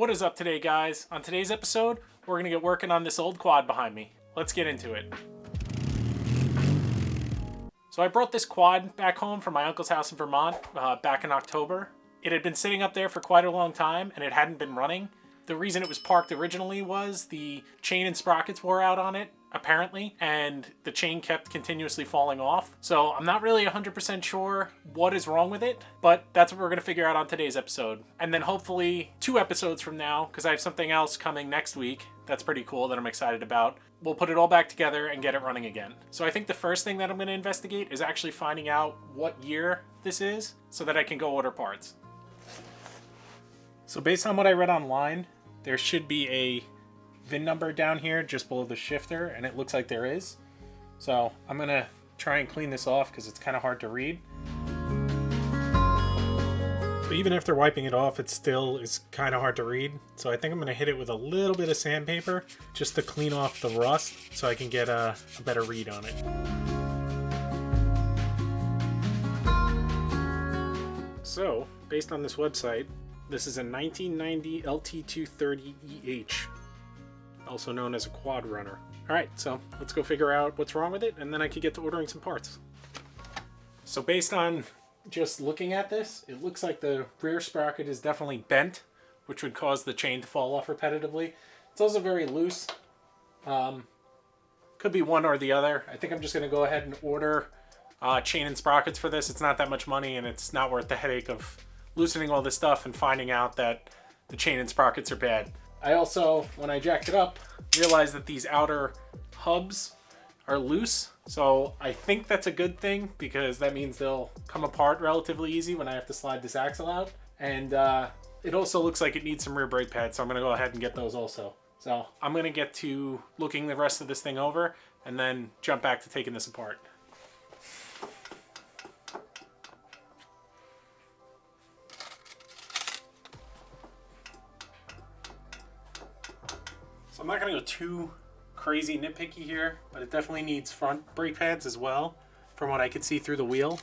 What is up today, guys? On today's episode, we're going to get working on this old quad behind me. Let's get into it. So I brought this quad back home from my uncle's house in Vermont back in October. It had been sitting up there for quite a long time and it hadn't been running. The reason it was parked originally was the chain and sprockets wore out on it, apparently, and the chain kept continuously falling off. So I'm not really 100% sure what is wrong with it, but that's what we're going to figure out on today's episode. And then hopefully 2 episodes from now, because I have something else coming next week that's pretty cool that I'm excited about, we'll put it all back together and get it running again. So I think the first thing that I'm going to investigate is actually finding out what year this is so that I can go order parts. So based on what I read online, there should be a VIN number down here just below the shifter, and it looks like there is. So I'm gonna try and clean this off because it's kind of hard to read. But even after wiping it off, it still is kind of hard to read. So I think I'm gonna hit it with a little bit of sandpaper just to clean off the rust so I can get a better read on it. So, based on this website, this is a 1990 LT230 also known as a quad runner. Alright, so let's go figure out what's wrong with it, and then I can get to ordering some parts. So based on just looking at this, it looks like the rear sprocket is definitely bent, which would cause the chain to fall off repetitively. It's also very loose. Could be one or the other. I think I'm just going to go ahead and order chain and sprockets for this. It's not that much money, and it's not worth the headache of loosening all this stuff and finding out that the chain and sprockets are bad. I also, when I jacked it up, realized that these outer hubs are loose. So I think that's a good thing because that means they'll come apart relatively easy when I have to slide this axle out. And it also looks like it needs some rear brake pads, so I'm going to go ahead and get those also. So I'm going to get to looking the rest of this thing over and then jump back to taking this apart. So I'm not going to go too crazy nitpicky here, but it definitely needs front brake pads as well, from what I could see through the wheel.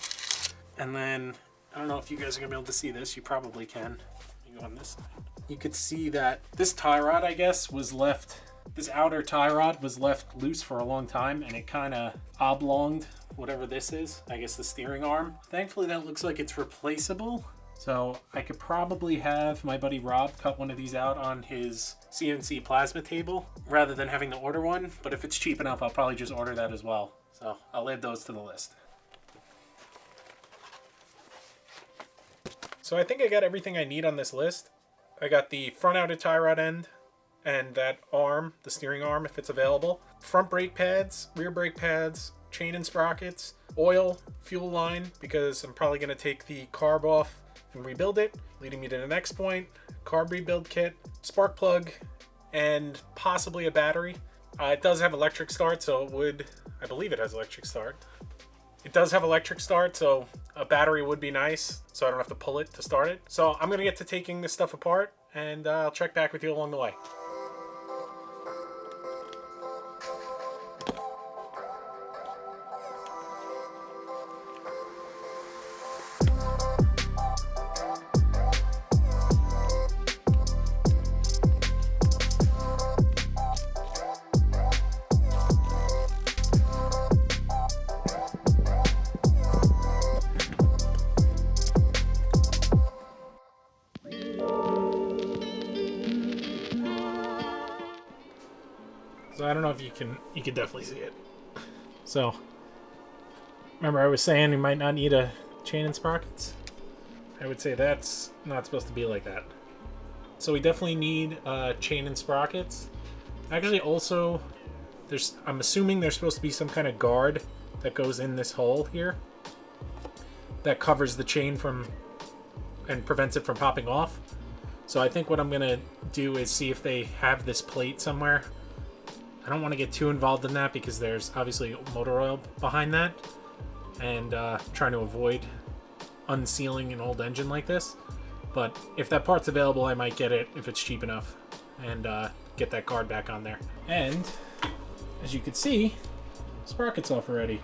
And then, I don't know if you guys are going to be able to see this, you probably can. You go on this side. You could see that this tie rod, I guess, was left, this outer tie rod was left loose for a long time, and it kind of oblonged whatever this is, I guess the steering arm. Thankfully that looks like it's replaceable. So I could probably have my buddy Rob cut one of these out on his CNC plasma table rather than having to order one. But if it's cheap enough, I'll probably just order that as well. So I'll add those to the list. So I think I got everything I need on this list. I got the front outer tie rod end and that arm, the steering arm if it's available. Front brake pads, rear brake pads, chain and sprockets, oil, fuel line, because I'm probably going to take the carb off and rebuild it, leading me to the next point, carb rebuild kit, spark plug, and possibly a battery. It does have electric start, so it would, I believe it has electric start. It does have electric start, so a battery would be nice, so I don't have to pull it to start it. So I'm going to get to taking this stuff apart, and I'll check back with you along the way. So I don't know if you can definitely see it. So remember I was saying you might not need a chain and sprockets? I would say that's not supposed to be like that. So we definitely need chain and sprockets. Actually also, I'm assuming there's supposed to be some kind of guard that goes in this hole here that covers the chain from and prevents it from popping off. So I think what I'm gonna do is see if they have this plate somewhere. I don't want to get too involved in that because there's obviously motor oil behind that, and trying to avoid unsealing an old engine like this. But if that part's available, I might get it if it's cheap enough and get that guard back on there. And as you can see, sprocket's off already.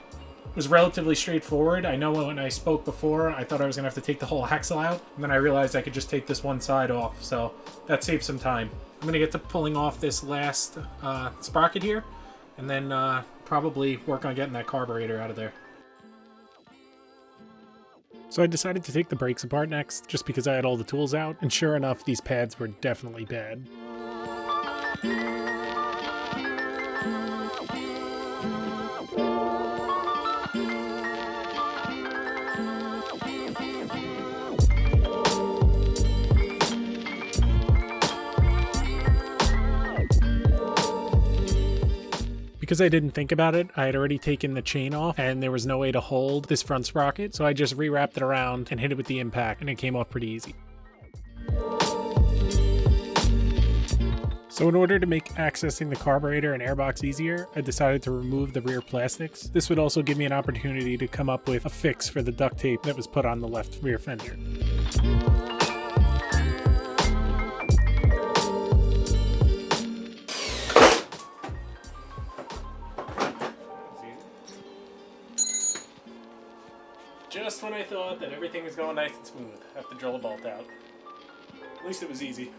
was relatively straightforward. I know when I spoke before, I thought I was going to have to take the whole axle out, and then I realized I could just take this one side off, so that saved some time. I'm going to get to pulling off this last sprocket here, and then probably work on getting that carburetor out of there. So I decided to take the brakes apart next, just because I had all the tools out, and sure enough, these pads were definitely bad. Because I didn't think about it, I had already taken the chain off and there was no way to hold this front sprocket, so I just rewrapped it around and hit it with the impact, and it came off pretty easy. So in order to make accessing the carburetor and airbox easier, I decided to remove the rear plastics. This would also give me an opportunity to come up with a fix for the duct tape that was put on the left rear fender. Just when I thought that everything was going nice and smooth, I have to drill a bolt out. At least it was easy.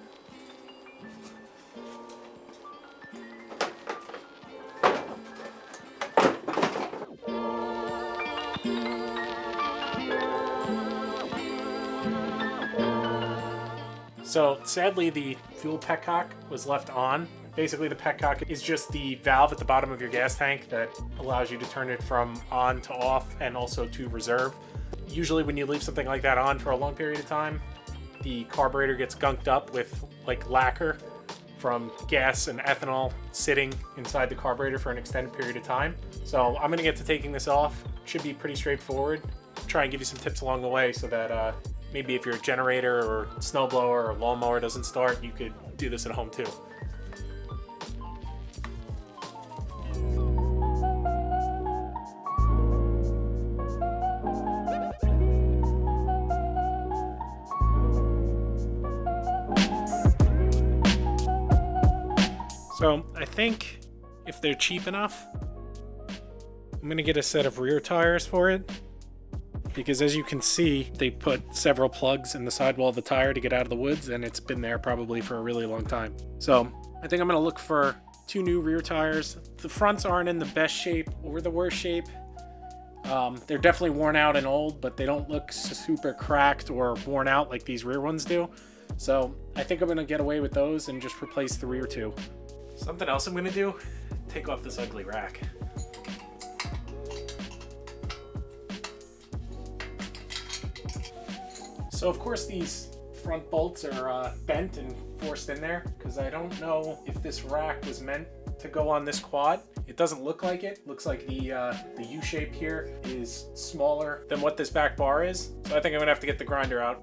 So sadly, the fuel petcock was left on. Basically, the petcock is just the valve at the bottom of your gas tank that allows you to turn it from on to off and also to reserve. Usually when you leave something like that on for a long period of time, the carburetor gets gunked up with like lacquer from gas and ethanol sitting inside the carburetor for an extended period of time. So I'm gonna get to taking this off. Should be pretty straightforward. Try and give you some tips along the way so that maybe if your generator or snowblower or lawnmower doesn't start, you could do this at home too. So I think if they're cheap enough, I'm gonna get a set of rear tires for it, because as you can see, they put several plugs in the sidewall of the tire to get out of the woods, and it's been there probably for a really long time. So I think I'm gonna look for 2 new rear tires. The fronts aren't in the best shape or the worst shape. They're definitely worn out and old, but they don't look super cracked or worn out like these rear ones do. So I think I'm gonna get away with those and just replace the rear 2. Something else I'm gonna do, take off this ugly rack. So of course these front bolts are bent and forced in there, because I don't know if this rack was meant to go on this quad. It doesn't look like it. Looks like the U shape here is smaller than what this back bar is. So I think I'm gonna have to get the grinder out.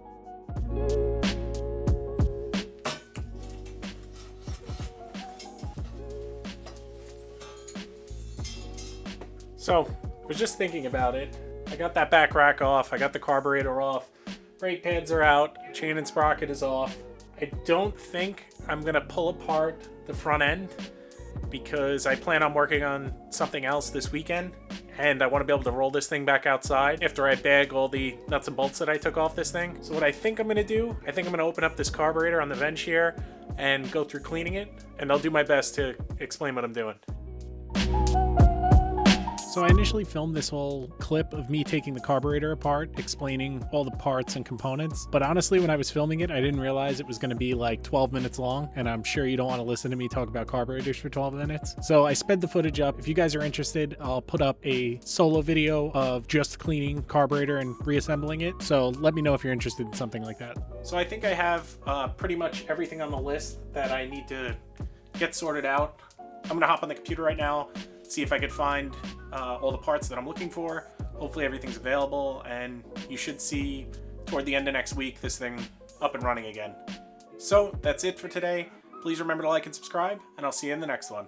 So, I was just thinking about it. I got that back rack off, I got the carburetor off, brake pads are out, chain and sprocket is off. I don't think I'm gonna pull apart the front end because I plan on working on something else this weekend, and I want to be able to roll this thing back outside after I bag all the nuts and bolts that I took off this thing. So what I think I'm gonna do, I think I'm gonna open up this carburetor on the vent here and go through cleaning it, and I'll do my best to explain what I'm doing. So I initially filmed this whole clip of me taking the carburetor apart, explaining all the parts and components. But honestly, when I was filming it, I didn't realize it was going to be like 12 minutes long. And I'm sure you don't want to listen to me talk about carburetors for 12 minutes. So I sped the footage up. If you guys are interested, I'll put up a solo video of just cleaning carburetor and reassembling it. So let me know if you're interested in something like that. So I think I have pretty much everything on the list that I need to get sorted out. I'm going to hop on the computer right now, see if I could find all the parts that I'm looking for. Hopefully everything's available, and you should see toward the end of next week this thing up and running again. So that's it for today. Please remember to like and subscribe, and I'll see you in the next one.